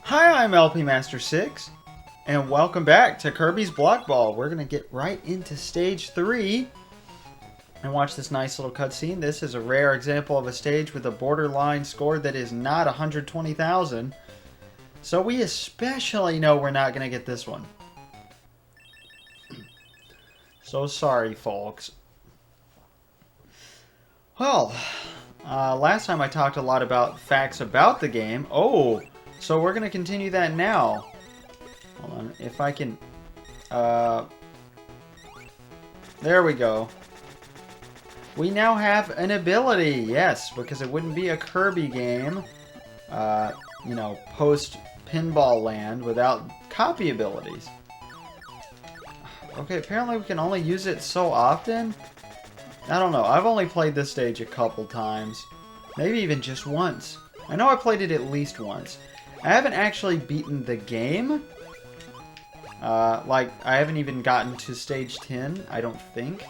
Hi, I'm LP Master 6, and welcome back to Kirby's Block Ball. We're going to get right into Stage 3 and watch this nice little cutscene. This is a rare example of a stage with a borderline score that is not 120,000. So we especially know we're not going to get this one. So sorry, folks. Well, last time I talked a lot about facts about the game. Oh, so we're going to continue that now. Hold on, if I can... there we go. We now have an ability, yes, because it wouldn't be a Kirby game, post Pinball Land without copy abilities. Okay, apparently we can only use it so often. I don't know, I've only played this stage a couple times. Maybe even just once. I know I played it at least once. I haven't actually beaten the game. I haven't even gotten to stage 10, I don't think.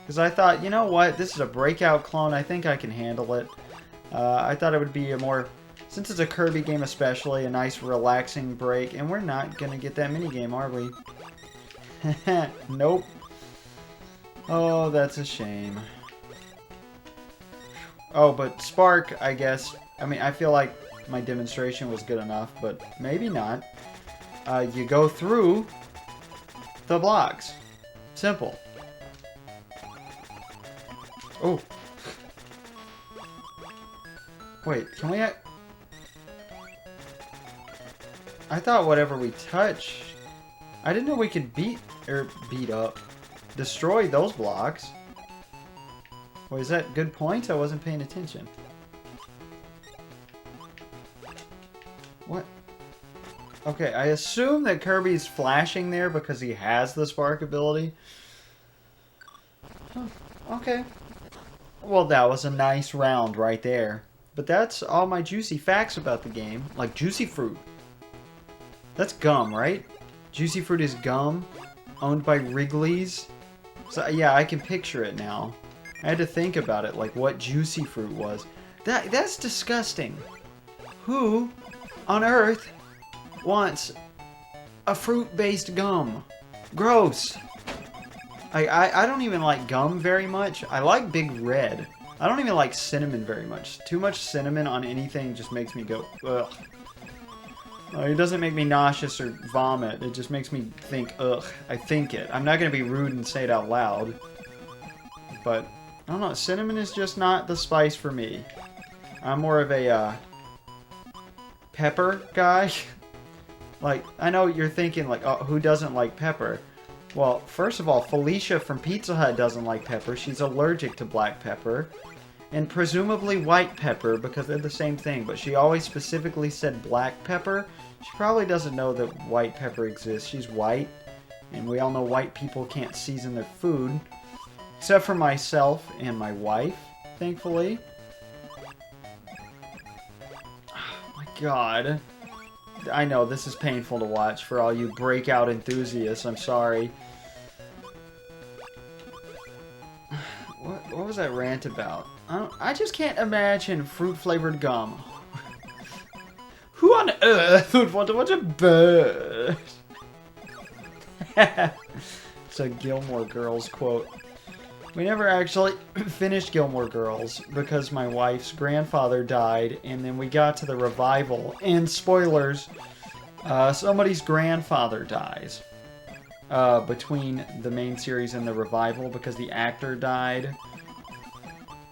Because I thought, you know what, this is a breakout clone, I think I can handle it. I thought it would be a more, since it's a Kirby game especially, a nice relaxing break. And we're not going to get that minigame, are we? Nope. Oh, that's a shame. Oh, but Spark, I guess, I mean, I feel like my demonstration was good enough, but maybe not. You go through the blocks. Simple. Oh. Wait, can we... I thought whatever we touch... I didn't know we could beat up. Destroy those blocks. Wait, is that good points? I wasn't paying attention. What? Okay, I assume that Kirby's flashing there because he has the spark ability. Oh, okay. Well, that was a nice round right there. But that's all my juicy facts about the game. Like Juicy Fruit. That's gum, right? Juicy Fruit is gum, owned by Wrigley's. So yeah, I can picture it now. I had to think about it, like what Juicy Fruit was. That's disgusting. Who on earth wants a fruit-based gum? Gross. I don't even like gum very much. I like Big Red. I don't even like cinnamon very much. Too much cinnamon on anything just makes me go, ugh. It doesn't make me nauseous or vomit. It just makes me think, ugh. I think it. I'm not going to be rude and say it out loud. But, I don't know. Cinnamon is just not the spice for me. I'm more of a, pepper guy. Like, I know you're thinking, like, oh, who doesn't like pepper? Well, first of all, Felicia from Pizza Hut doesn't like pepper. She's allergic to black pepper. And presumably white pepper, because they're the same thing. But she always specifically said black pepper. She probably doesn't know that white pepper exists. She's white. And we all know white people can't season their food. Except for myself and my wife, thankfully. Oh my god. I know, this is painful to watch for all you breakout enthusiasts. I'm sorry. What was that rant about? I just can't imagine fruit-flavored gum. Who on earth would want to watch a bird? It's a Gilmore Girls quote. We never actually finished Gilmore Girls because my wife's grandfather died, and then we got to the revival. And spoilers, somebody's grandfather dies between the main series and the revival because the actor died.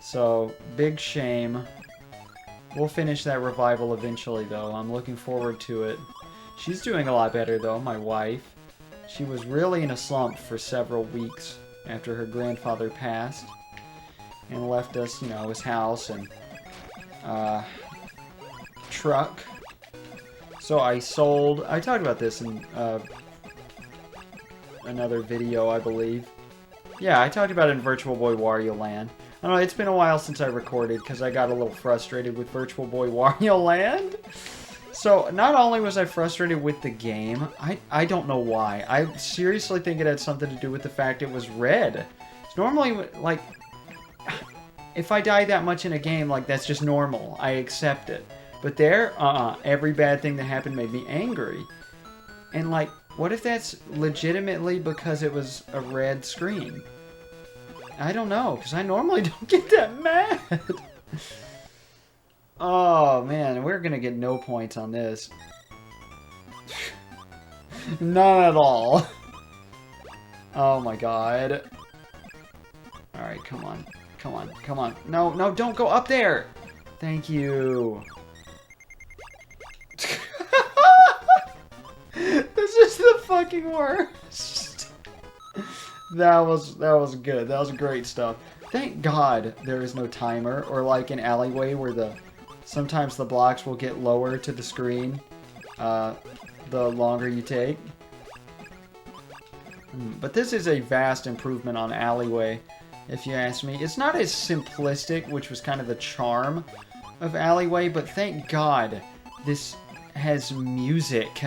So, big shame. We'll finish that revival eventually, though. I'm looking forward to it. She's doing a lot better, though, my wife. She was really in a slump for several weeks after her grandfather passed and left us, his house and truck. So I talked about this in another video, I believe. Yeah, I talked about it in Virtual Boy Wario Land. I don't know, it's been a while since I recorded because I got a little frustrated with Virtual Boy Wario Land. So, not only was I frustrated with the game, I don't know why. I seriously think it had something to do with the fact it was red. It's normally, like, if I die that much in a game, like, that's just normal. I accept it. But there, every bad thing that happened made me angry. And like, what if that's legitimately because it was a red screen? I don't know, because I normally don't get that mad. Oh man, we're gonna get no points on this. None at all. Oh my god. Alright, come on. Come on, come on. No, no, don't go up there! Thank you. This is the fucking worst. That was good. That was great stuff. Thank God there is no timer, or like an alleyway where sometimes the blocks will get lower to the screen the longer you take. But this is a vast improvement on Alleyway, if you ask me. It's not as simplistic, which was kind of the charm of Alleyway, but thank God this has music.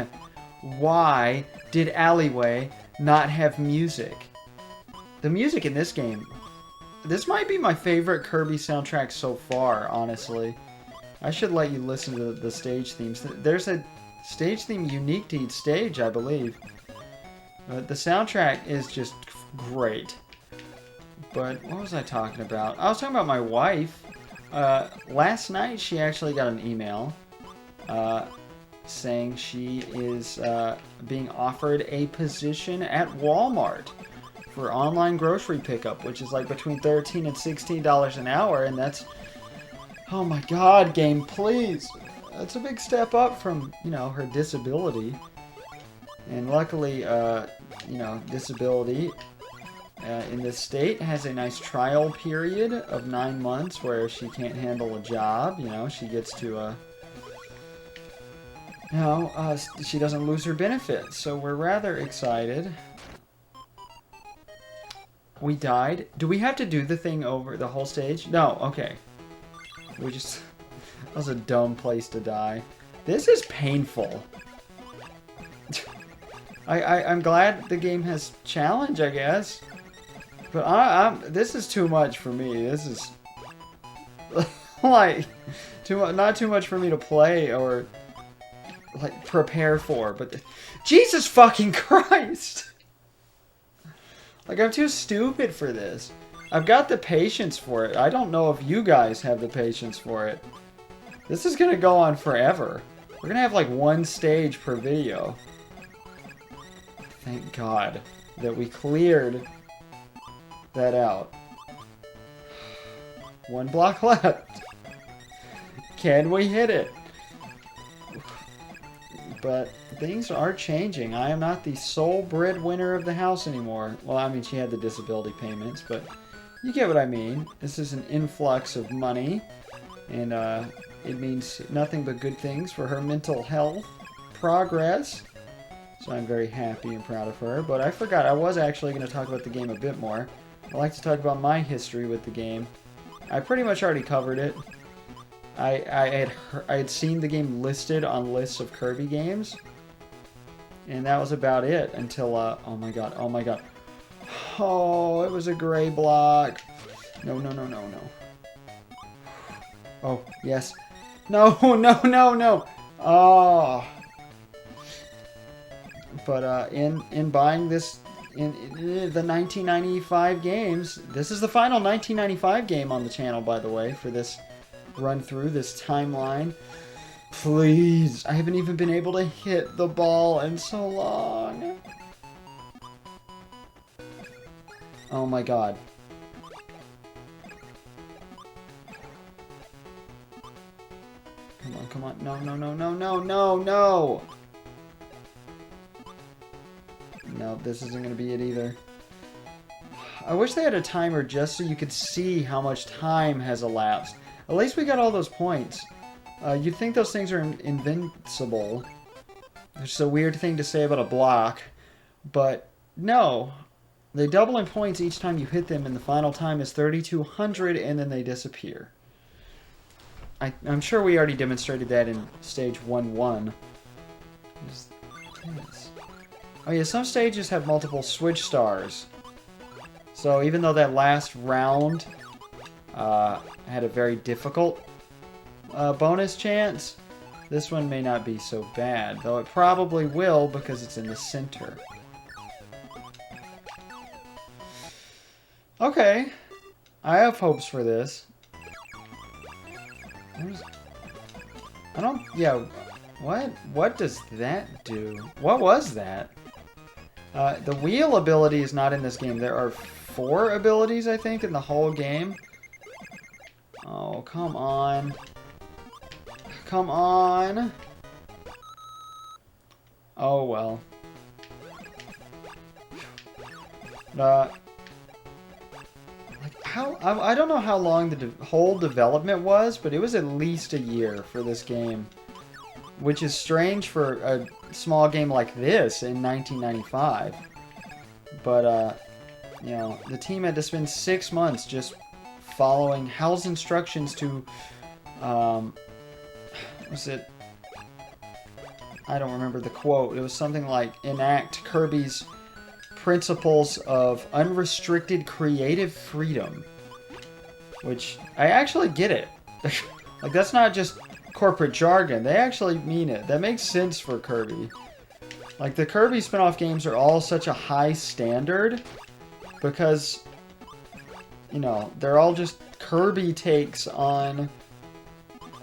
Why did Alleyway not have music? The music in this game, this might be my favorite Kirby soundtrack so far, honestly. I should let you listen to the stage themes. There's a stage theme unique to each stage, I believe. The soundtrack is just great. But what was I talking about? I was talking about my wife. Last night she actually got an email saying she is being offered a position at Walmart for online grocery pickup, which is like between $13 and $16 an hour, and that's, oh my god, game, please. That's a big step up from, you know, her disability. And luckily, you know, disability in this state has a nice trial period of 9 months where she can't handle a job. You know, she gets to, you know, she doesn't lose her benefits. So we're rather excited. We died. Do we have to do the thing over the whole stage? No, okay. We just... That was a dumb place to die. This is painful. I'm glad the game has challenge, I guess. But this is too much for me. This is... like... not too much for me to play or... like, prepare for. But... Jesus fucking Christ! Like, I'm too stupid for this. I've got the patience for it. I don't know if you guys have the patience for it. This is gonna go on forever. We're gonna have like one stage per video. Thank God that we cleared that out. One block left. Can we hit it? But things are changing. I am not the sole breadwinner of the house anymore. Well, I mean, she had the disability payments, but you get what I mean. This is an influx of money, and it means nothing but good things for her mental health progress. So I'm very happy and proud of her. But I forgot, I was actually going to talk about the game a bit more. I like to talk about my history with the game. I pretty much already covered it. I had seen the game listed on lists of Kirby games. And that was about it until, oh my god, oh my god. Oh, it was a gray block. No, no, no, no, no. Oh, yes. No, no, no, no. Oh. But in buying this, in the 1995 games, this is the final 1995 game on the channel, by the way, for this run through, this timeline. Please, I haven't even been able to hit the ball in so long. Oh my god. Come on, come on. No, no, no, no, no, no, no! No, this isn't going to be it either. I wish they had a timer just so you could see how much time has elapsed. At least we got all those points. You'd think those things are invincible. It's a weird thing to say about a block. But no. They double in points each time you hit them, and the final time is 3,200, and then they disappear. I'm sure we already demonstrated that in stage 1-1. Oh yeah, some stages have multiple switch stars. So even though that last round had a very difficult bonus chance, This one may not be so bad, though it probably will because it's in the center. Okay. I have hopes for this. I don't... Yeah. What does that do? What was that? The wheel ability is not in this game. There are 4 abilities, I think, in the whole game. Oh, come on. Come on. Oh, well. Like, I don't know how long the whole development was, but it was at least a year for this game. Which is strange for a small game like this in 1995. But, you know, the team had to spend 6 months just following Hal's instructions to, was it? I don't remember the quote. It was something like, enact Kirby's principles of unrestricted creative freedom. Which, I actually get it. Like, that's not just corporate jargon. They actually mean it. That makes sense for Kirby. Like, the Kirby spin-off games are all such a high standard because, you know, they're all just Kirby takes on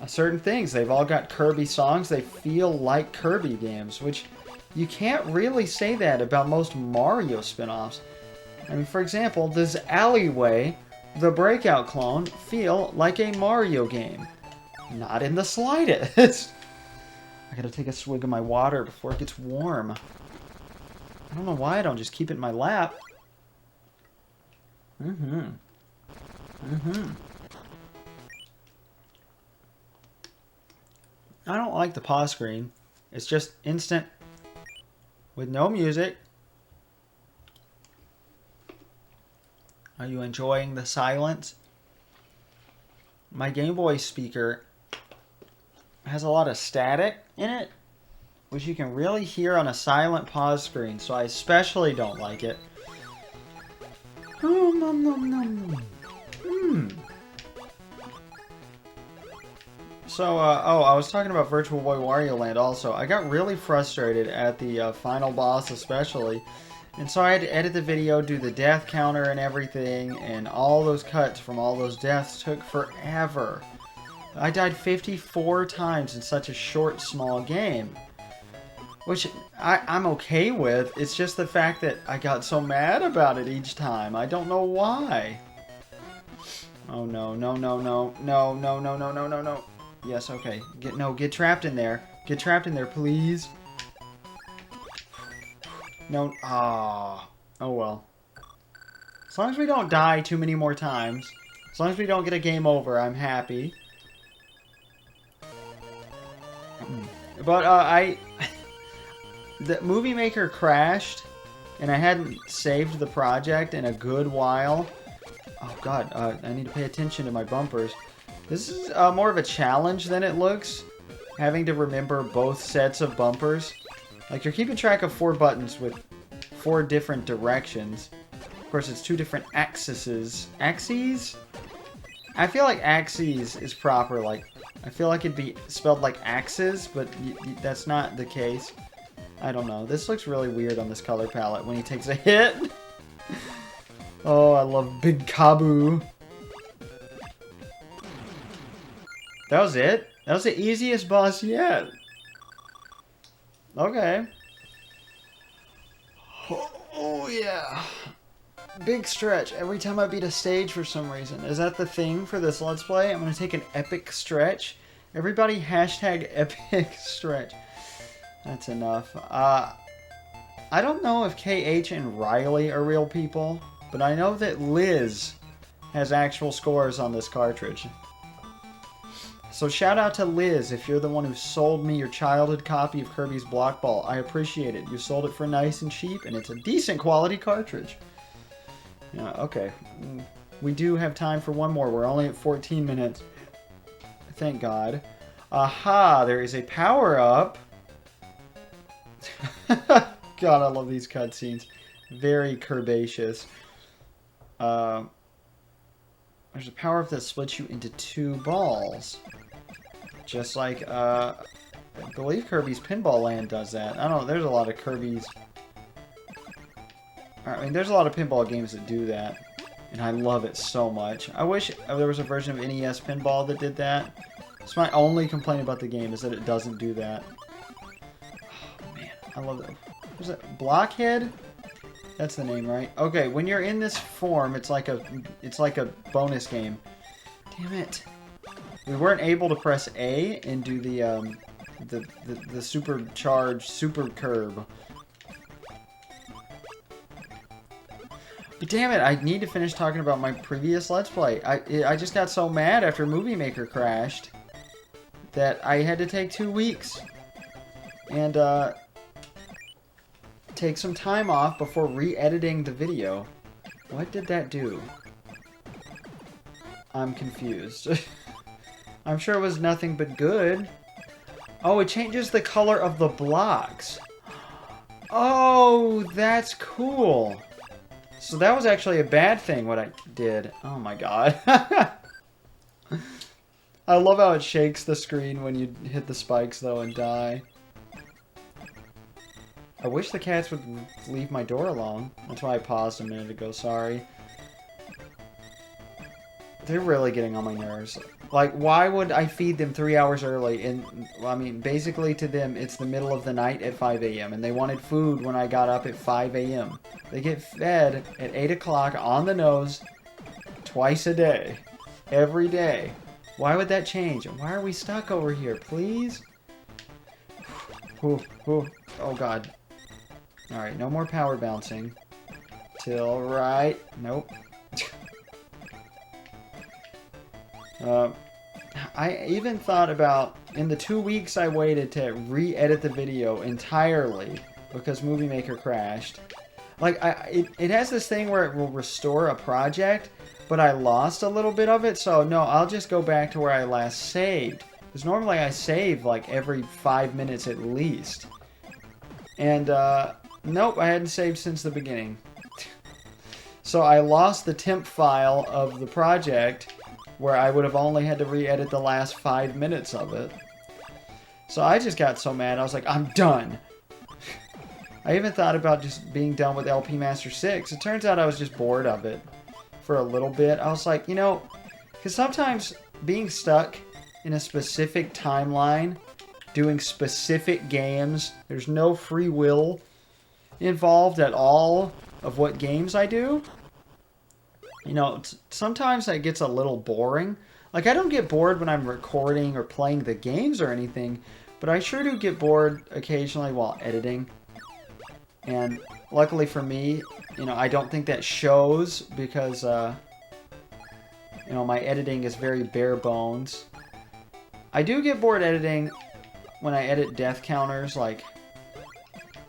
certain things. They've all got Kirby songs. They feel like Kirby games, which you can't really say that about most Mario spin-offs. I mean, for example, does Alleyway, the Breakout clone, feel like a Mario game? Not in the slightest. I gotta take a swig of my water before it gets warm. I don't know why I don't just keep it in my lap. I don't like the pause screen. It's just instant with no music. Are you enjoying the silence? My Game Boy speaker has a lot of static in it, which you can really hear on a silent pause screen, so I especially don't like it. So, oh, I was talking about Virtual Boy Wario Land also. I got really frustrated at the final boss especially, and so I had to edit the video, do the death counter and everything, and all those cuts from all those deaths took forever. I died 54 times in such a short, small game. Which I'm okay with. It's just the fact that I got so mad about it each time. I don't know why. Oh no, no, no, no, no, no, no, no, no, no, no. Yes, okay. Get trapped in there. Get trapped in there, please. No, ah. Oh well. As long as we don't die too many more times. As long as we don't get a game over, I'm happy. But, the Movie Maker crashed, and I hadn't saved the project in a good while. Oh god, I need to pay attention to my bumpers. This is more of a challenge than it looks, having to remember both sets of bumpers. Like, you're keeping track of 4 buttons with 4 different directions. Of course, it's 2 different axes. Axes? I feel like axes is proper, like, I feel like it'd be spelled like axes, but that's not the case. I don't know. This looks really weird on this color palette when he takes a hit. Oh, I love Big Kabu. That was it? That was the easiest boss yet. Okay. Oh yeah. Big stretch every time I beat a stage for some reason. Is that the thing for this Let's Play? I'm going to take an epic stretch. Everybody hashtag epic stretch. That's enough. I don't know if KH and Riley are real people, but I know that Liz has actual scores on this cartridge. So shout out to Liz if you're the one who sold me your childhood copy of Kirby's Block Ball. I appreciate it. You sold it for nice and cheap, and it's a decent quality cartridge. Yeah, okay. We do have time for one more. We're only at 14 minutes. Thank God. Aha, there is a power-up. God, I love these cutscenes. Very curbaceous. There's a power-up that splits you into 2 balls. Just like I believe Kirby's Pinball Land does that. I don't know. There's a lot of Kirby's... I mean, there's a lot of pinball games that do that. And I love it so much. I wish there was a version of NES Pinball that did that. It's my only complaint about the game is that it doesn't do that. Oh, man. I love it. Was it Blockhead? That's the name, right? Okay, when you're in this form, it's like a bonus game. Damn it. We weren't able to press A and do the supercharged super curb. But damn it, I need to finish talking about my previous Let's Play. I just got so mad after Movie Maker crashed that I had to take 2 weeks and take some time off before re-editing the video. What did that do? I'm confused. I'm sure it was nothing but good. Oh, it changes the color of the blocks. Oh, that's cool. So that was actually a bad thing, what I did. Oh my god. I love how it shakes the screen when you hit the spikes, though, and die. I wish the cats would leave my door alone. That's why I paused a minute ago, sorry. They're really getting on my nerves. Like, why would I feed them 3 hours early? And, I mean, basically to them, it's the middle of the night at 5 a.m. And they wanted food when I got up at 5 a.m. They get fed at 8 o'clock on the nose twice a day. Every day. Why would that change? Why are we stuck over here? Please? Ooh, ooh. Oh, God. Alright, no more power bouncing. Till right. Nope. I even thought about, in the 2 weeks I waited to re-edit the video entirely because Movie Maker crashed. Like, it has this thing where it will restore a project, but I lost a little bit of it, so no, I'll just go back to where I last saved. Because normally I save, like, every 5 minutes at least. And, nope, I hadn't saved since the beginning. So I lost the temp file of the project, where I would have only had to re-edit the last 5 minutes of it. So I just got so mad, I was like, I'm done! I even thought about just being done with LP Master 6. It turns out I was just bored of it for a little bit. I was like, you know, because sometimes being stuck in a specific timeline, doing specific games, there's no free will involved at all of what games I do. You know, sometimes that gets a little boring. Like, I don't get bored when I'm recording or playing the games or anything, but I sure do get bored occasionally while editing. And luckily for me, you know, I don't think that shows because, you know, my editing is very bare bones. I do get bored editing when I edit death counters, like,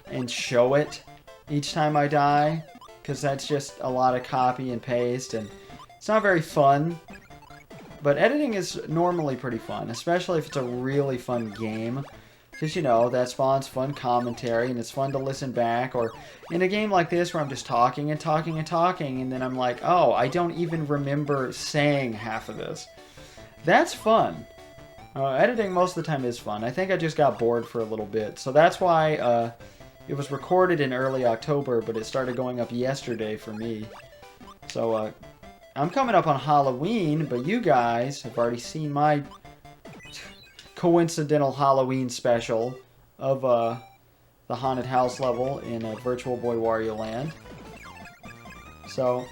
and show it each time I die. Because that's just a lot of copy and paste, and it's not very fun. But editing is normally pretty fun, especially if it's a really fun game. Because, you know, that spawns fun commentary, and it's fun to listen back. Or in a game like this where I'm just talking and talking and talking, and then I'm like, oh, I don't even remember saying half of this. That's fun. Editing most of the time is fun. I think I just got bored for a little bit. So that's why... it was recorded in early October, but it started going up yesterday for me. So, I'm coming up on Halloween, but you guys have already seen my coincidental Halloween special of the haunted house level in Virtual Boy Wario Land. So,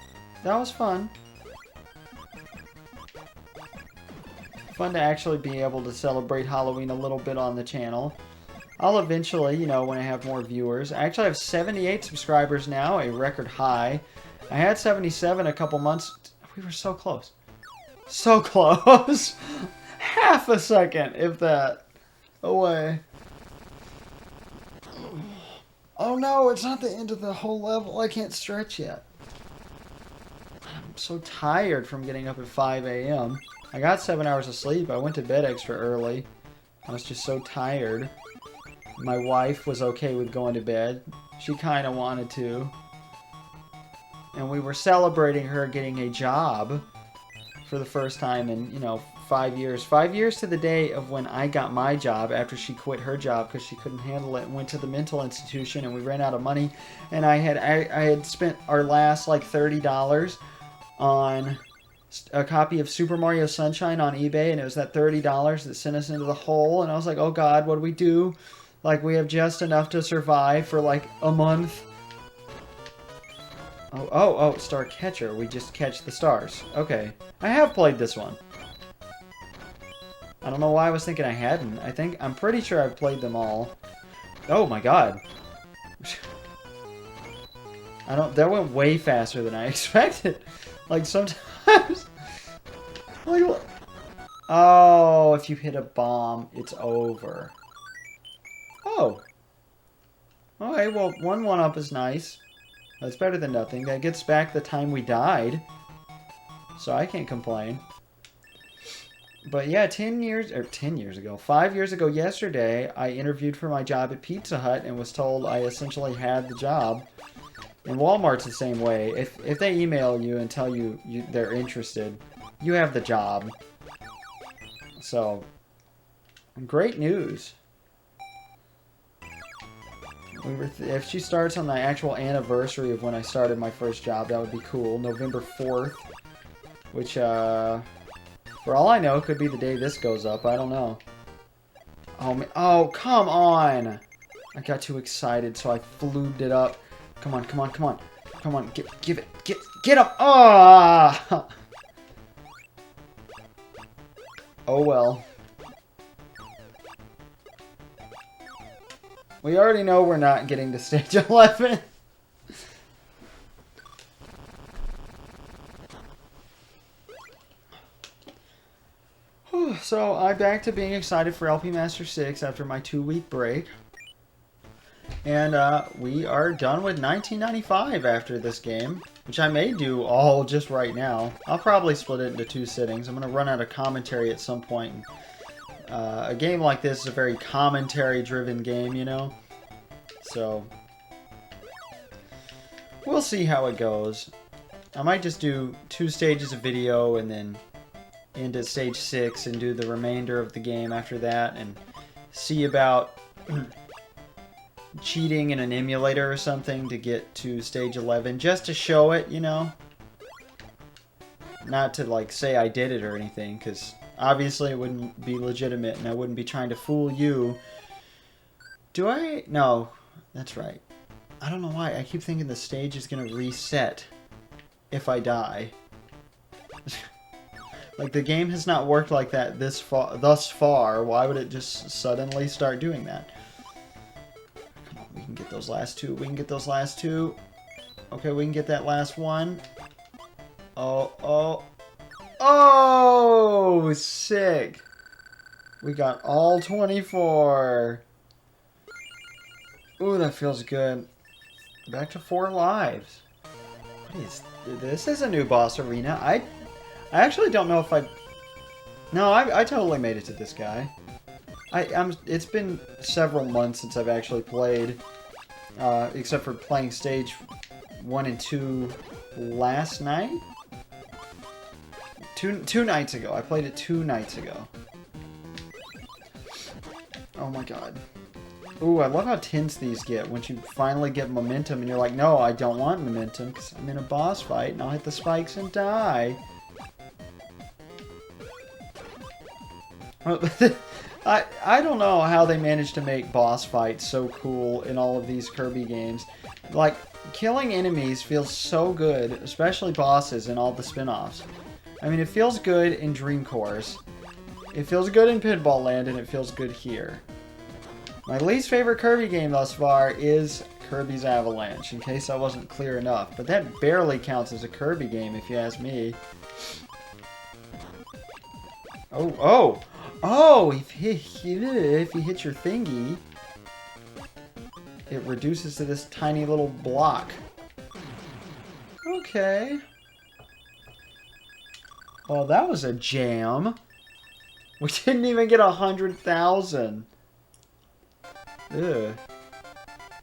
that was fun. Fun to actually be able to celebrate Halloween a little bit on the channel. I'll eventually, you know, when I have more viewers. I actually have 78 subscribers now, a record high. I had 77 a couple months. We were so close. So close. Half a second, if that, away. Oh no, it's not the end of the whole level. I can't stretch yet. I'm so tired from getting up at 5 a.m. I got 7 hours of sleep. I went to bed extra early. I was just so tired. My wife was okay with going to bed. She kind of wanted to. And we were celebrating her getting a job for the first time in, you know, 5 years. 5 years to the day of when I got my job after she quit her job because she couldn't handle it and went to the mental institution and we ran out of money. And I had spent our last like $30 on a copy of Super Mario Sunshine on eBay, and it was that $30 that sent us into the hole. And I was like, oh God, what do we do? Like, we have just enough to survive for like a month. Oh, Star Catcher. We just catch the stars. Okay. I have played this one. I don't know why I was thinking I hadn't. I'm pretty sure I've played them all. Oh my God. That went way faster than I expected. Like, sometimes... like, oh, if you hit a bomb, it's over. Oh. Okay, well, one up is nice. That's better than nothing. That gets back the time we died. So I can't complain. But yeah, 10 years ago, 5 years ago yesterday, I interviewed for my job at Pizza Hut and was told I essentially had the job. And Walmart's the same way. If they email you and tell you they're interested, you have the job. So, great news. If she starts on the actual anniversary of when I started my first job, that would be cool. November 4th. Which, for all I know, could be the day this goes up. I don't know. Oh, come on! I got too excited, so I flubed it up. Come on, come on, come on. Come on, give it. Get him! Ah! Oh, well. We already know we're not getting to stage 11. So, I'm back to being excited for LP Master 6 after my 2-week break. And we are done with 1995 after this game, which I may do all just right now. I'll probably split it into 2 sittings. I'm going to run out of commentary at some point. A game like this is a very commentary-driven game, you know? So, we'll see how it goes. I might just do 2 stages of video and then into stage 6 and do the remainder of the game after that and see about cheating in an emulator or something to get to stage 11 just to show it, you know? Not to like say I did it or anything, because obviously it wouldn't be legitimate and I wouldn't be trying to fool you. Do I? No, that's right. I don't know why. I keep thinking the stage is going to reset if I die. Like, the game has not worked like that thus far. Why would it just suddenly start doing that? Come on, we can get those last 2. We can get those last 2. Okay, we can get that last one. Oh, sick. We got all 24. Ooh, that feels good. Back to 4 lives. What is this? Is a new boss arena. I actually don't know if No, I totally made it to this guy. It's been several months since I've actually played, except for playing stage 1 and 2 last night. Two nights ago. I played it 2 nights ago. Oh my god. Ooh, I love how tense these get once you finally get momentum and you're like, no, I don't want momentum because I'm in a boss fight and I'll hit the spikes and die. I don't know how they managed to make boss fights so cool in all of these Kirby games. Like, killing enemies feels so good, especially bosses in all the spin-offs. I mean, it feels good in Dream Course, it feels good in Pinball Land, and it feels good here. My least favorite Kirby game thus far is Kirby's Avalanche, in case I wasn't clear enough. But that barely counts as a Kirby game, if you ask me. Oh, if you hit your thingy, it reduces to this tiny little block. Okay. Well, that was a jam. We didn't even get 100,000. Ugh.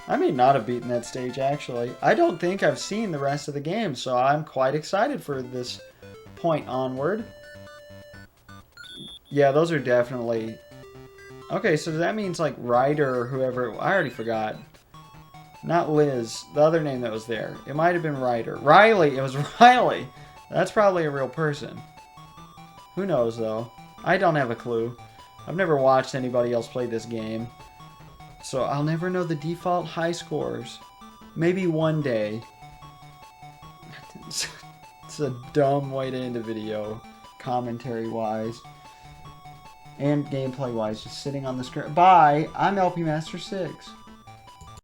I may not have beaten that stage, actually. I don't think I've seen the rest of the game, so I'm quite excited for this point onward. Yeah, those are definitely... Okay, so that means like Ryder or whoever... I already forgot. Not Liz. The other name that was there. It might have been Ryder. Riley! It was Riley! That's probably a real person. Who knows, though? I don't have a clue. I've never watched anybody else play this game. So I'll never know the default high scores. Maybe one day. It's a dumb way to end a video. Commentary-wise. And gameplay-wise. Just sitting on the screen. Bye! I'm LP Master 6.